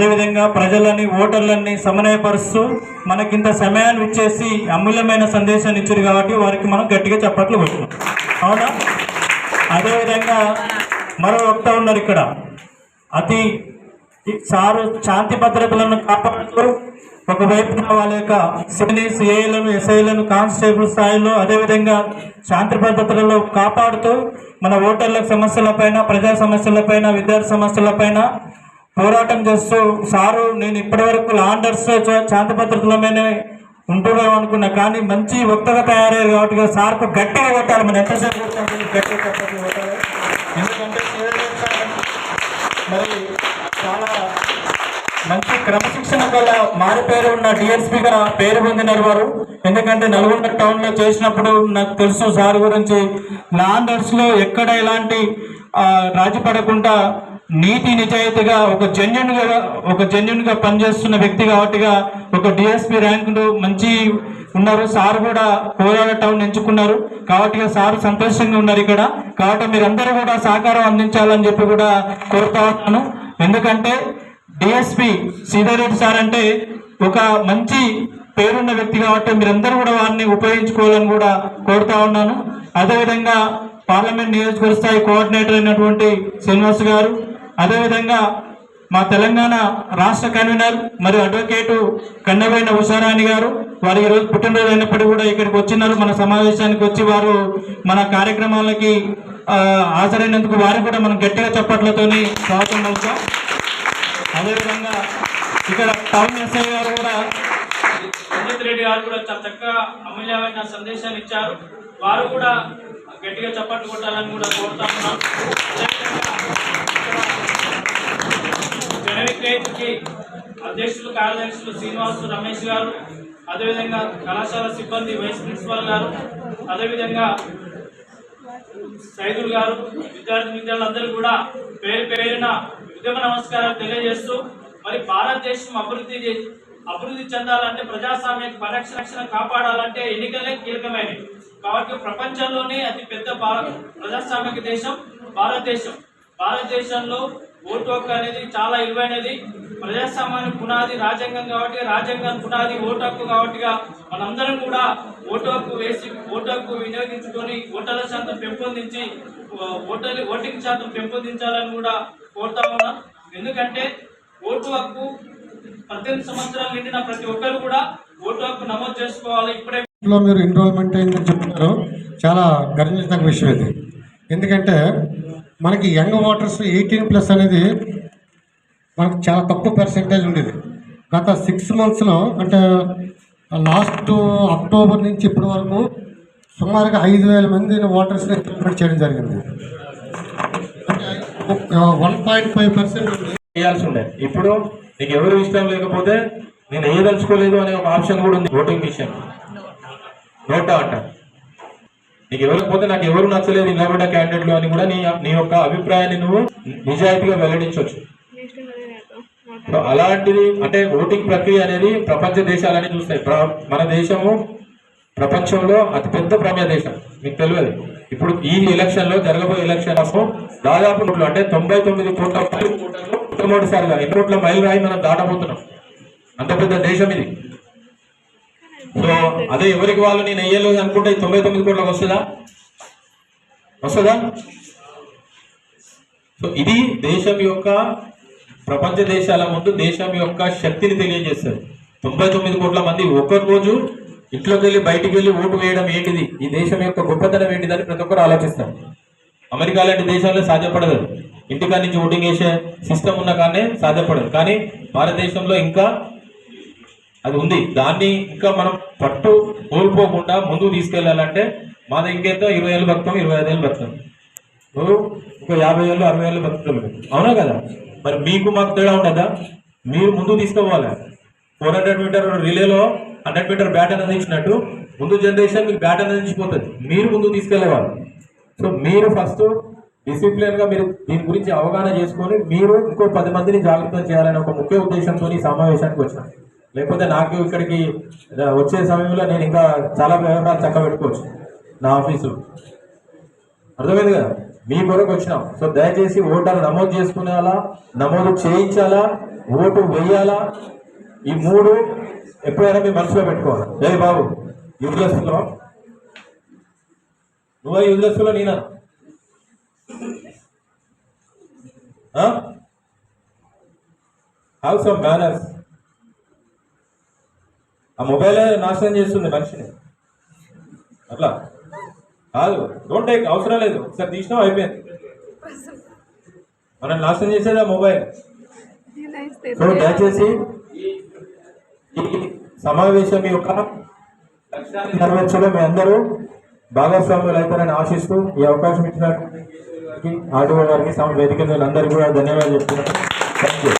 అదేవిధంగా ప్రజలని ఓటర్లని సమన్వయపరుస్తూ మనకింత సమయాన్ని ఇచ్చేసి అమూల్యమైన సందేశాన్ని ఇచ్చారు కాబట్టి వారికి మనం గట్టిగా చప్పట్లు కొట్టాం. అవునా? అదేవిధంగా మరో వక్త ఉన్నారు ఇక్కడ. అతి సారు శాంతి భద్రతలను కాపాడుతూ ఒకవైపు వాళ్ళ యొక్క సిఐలను ఎస్ఐలను కానిస్టేబుల్ స్థాయిలో అదేవిధంగా శాంతి భద్రతలలో కాపాడుతూ మన ఓటర్ల సమస్యలపైన, ప్రజా సమస్యలపైన, విద్యార్థి సమస్యలపైన పోరాటం చేస్తూ సారు నేను ఇప్పటివరకు లాండర్స్ శాంతి భద్రతలమైన ఉంటున్నాం అనుకున్నా, కానీ మంచి వక్తగా తయారయ్యారు కాబట్టి సార్కు గట్టిగా కొట్టాలి. మనం ఎంతసేపు గట్టిగా కొట్టాలి. ఎందుకంటే మరి చాలా మంచి క్రమశిక్షణ గల మారుపేరు ఉన్న డిఎస్పీగా పేరు పొందినారు వారు. ఎందుకంటే నల్గొండ టౌన్లో చేసినప్పుడు నాకు తెలుసు సార్ గురించి. లాండర్స్లో ఎక్కడ ఎలాంటి రాజీ పడకుండా నీతి నిజాయితీగా ఒక జెన్యున్గా పనిచేస్తున్న వ్యక్తి కాబట్టిగా ఒక డిఎస్పీ ర్యాంకులు మంచి ఉన్నారు. సార్ కూడా కోదాడ టౌన్ ఎంచుకున్నారు కాబట్టి సార్ సంతోషంగా ఉన్నారు ఇక్కడ. కాబట్టి మీరందరూ కూడా సహకారం అందించాలని చెప్పి కూడా కోరుతా ఉన్నాను. ఎందుకంటే డిఎస్పీ సీతారెడ్డి సార్ అంటే ఒక మంచి పేరున్న వ్యక్తి కాబట్టి మీరందరూ కూడా వారిని ఉపయోగించుకోవాలని కూడా కోరుతా ఉన్నాను. అదేవిధంగా పార్లమెంట్ నియోజకవర్గ స్థాయి కోఆర్డినేటర్ అయినటువంటి శ్రీనివాస్ గారు, అదేవిధంగా మా తెలంగాణ రాష్ట్ర కన్వీనర్ మరియు అడ్వకేటు కన్నబైన ఉషారాణి గారు, వారు ఈరోజు పుట్టినరోజు అయినప్పటికీ కూడా ఇక్కడికి వచ్చినారు. మన సమావేశానికి వచ్చి వారు మన కార్యక్రమాలకి హాజరైనందుకు వారికి కూడా మనం గట్టిగా చప్పట్లతోని స్వాగతం పలుకుతాం. అదేవిధంగా ఇక్కడ టౌన్ ఎస్ఐ గారు కూడా రంజిత్ రెడ్డి గారు కూడా చాలా చక్కగా అమూల్యమైన సందేశాన్ని ఇచ్చారు. వారు కూడా గట్టిగా చప్పట్లు కొట్టాలని కూడా కోరుతా ఉన్నాం. జనవిక్రయకి అధ్యక్షులు, కార్యదర్శులు శ్రీనివాసు, రమేష్ గారు, అదేవిధంగా కళాశాల సిబ్బంది, వైస్ ప్రిన్సిపాల్ గారు, అదేవిధంగా సైదుల్ గారు, విద్యార్థులందరూ కూడా పేరు పేరున ఉద్యమ నమస్కారాలు తెలియజేస్తూ, మరి భారతదేశం అభివృద్ధి చెందాలంటే ప్రజాస్వామ్య పరిరక్షణ కాపాడాలంటే ఎన్నికలే కీలకమైనవి. కాబట్టి ప్రపంచంలోనే అతి పెద్ద ప్రజాస్వామిక దేశం భారతదేశం. భారతదేశంలో ఓటు హక్కు అనేది చాలా విలువైనది. ప్రజాస్వామ్యానికి పునాది రాజ్యాంగం కాబట్టి, రాజ్యాంగం పునాది ఓటు హక్కు కాబట్టిగా మనందరం కూడా ఓటు హక్కు వేసి ఓటు హక్కు వినియోగించుకొని ఓటర్ల శాతం పెంపొందించి ఓటింగ్ శాతం పెంపొందించాలని కూడా కోరుతా ఉన్నాం. ఎందుకంటే ఓటు హక్కు 18 సంవత్సరాలు నిండిన ప్రతి ఒక్కరు కూడా ఓటు హక్కు నమోదు చేసుకోవాలి. ఇప్పుడే మీరు ఎన్రోల్మెంట్ అయిందని చెప్తున్నారు, చాలా గర్వించదగ్గ విషయం ఇది. ఎందుకంటే మనకి యంగ్ ఓటర్స్ 18+ అనేది మనకు చాలా తక్కువ పర్సెంటేజ్ ఉండేది. గత 6 monthsలో అంటే లాస్ట్ అక్టోబర్ నుంచి ఇప్పటి వరకు సుమారుగా 5,000 మంది ఓటర్స్ని ఎన్రోల్మెంట్ చేయడం జరిగింది. అంటే 1.5% చేయాల్సి ఉండేది. ఇప్పుడు నీకు ఎవరు ఇష్టం లేకపోతే నేను వేయదలుచుకోలేదు అనే ఒక ఆప్షన్ కూడా ఉంది. ఓటింగ్ మిషన్ నోటా అంట. నీకు ఎవరికపోతే నాకు ఎవరు నచ్చలేదు నిలబడ్డ క్యాండిడేట్లు అని కూడా నీ యొక్క అభిప్రాయాన్ని నువ్వు నిజాయితీగా వెల్లడించవచ్చు. అలాంటిది అంటే ఓటింగ్ ప్రక్రియ అనేది ప్రపంచ దేశాలని చూస్తాయి. మన దేశము ప్రపంచంలో అతిపెద్ద ప్రమేయ దేశం, మీకు తెలియదు. ఇప్పుడు ఈ ఎలక్షన్లో జరగబోయే ఎలక్షన్ దాదాపు అంటే 99 కోట్ల మొట్టమొదటిసారిగా 2 కోట్ల మైలురాయి మనం దాటబోతున్నాం. అంత పెద్ద దేశం ఇది. సో అదే ఎవరికి వాళ్ళు నేను వేయలేదు అనుకుంటే 99 కోట్లకు వస్తుందా? సో ఇది దేశం యొక్క ప్రపంచ దేశాల ముందు దేశం యొక్క శక్తిని తెలియజేస్తుంది. 99 కోట్ల మంది ఒక్క రోజు ఇంట్లోకి వెళ్ళి బయటికి వెళ్ళి ఓటు వేయడం ఏంటిది, ఈ దేశం యొక్క గొప్పతనం ఏంటిదని ప్రతి ఒక్కరు ఆలోచిస్తారు. అమెరికా లాంటి దేశాల్లో సాధ్యపడదు. ఇంటికా నుంచి ఓటింగ్ వేసే సిస్టమ్ ఉన్న కానీ సాధ్యపడదు. కానీ భారతదేశంలో ఇంకా అది ఉంది. దాన్ని ఇంకా మనం పట్టు కోల్పోకుండా ముందుకు తీసుకెళ్లాలంటే మాది ఇంకేంతో 20 ఏళ్ళు బతుకుతాం, 25 ఏళ్ళు బతుకుతాం. నువ్వు ఇంకా 50 ఏళ్ళు 60 ఏళ్ళు బతుకుతాం. అవునా కదా? మరి మీకు మాకు తేడా ఉండదా? మీరు ముందుకు తీసుకోవాలి. 400 మీటర్ రిలేలో 100 మీటర్ బ్యాట్ అనేది ఇచ్చినట్టు ముందు జనరేషన్ మీకు బ్యాట్ అనేది ఇచ్చిపోతుంది. మీరు ముందుకు తీసుకెళ్లేవాళ్ళు. సో మీరు ఫస్ట్ డిసిప్లిన్గా మీరు దీని గురించి అవగాహన చేసుకొని మీరు ఇంకో 10 మందిని జాగ్రత్త చేయాలనే ఒక ముఖ్య ఉద్దేశంతో ఈ సమావేశానికి వచ్చిన. లేకపోతే నాకు ఇక్కడికి వచ్చే సమయంలో నేను ఇంకా చాలా వ్యవహారాలు చక్క పెట్టుకోవచ్చు నా ఆఫీసులో. అర్థమైంది కదా? మీ కొరకు వచ్చినాం. సో దయచేసి ఓటర్ నమోదు చేసుకునేలా, నమోదు చేయించాలా, ఓటు వేయాలా, ఈ మూడు ఎప్పుడైనా మీ మనసులో పెట్టుకోవాలి. జై బాబు యూజ్లెస్ లో నువ్వా యూజ్లెస్ లో నేనా? Have some manners. ఆ మొబైలే నాశనం చేస్తుంది మనిషిని. అట్లా కాదు, డోంట్ టేక్, అవసరం లేదు. ఒకసారి తీసినాం అయిపోయింది. మనం నాశనం చేసేది ఆ మొబైల్. సో దయచేసి ఈ సమావేశం యొక్క లక్ష్యాన్ని నెరవేర్చలో మీ అందరూ భాగస్వాములు అవుతారని ఆశిస్తూ ఈ అవకాశం ఇచ్చిన ఆర్డీఓ గారికి, వేదిక అందరికీ కూడా ధన్యవాదాలు చెప్తున్నాను. Thank you.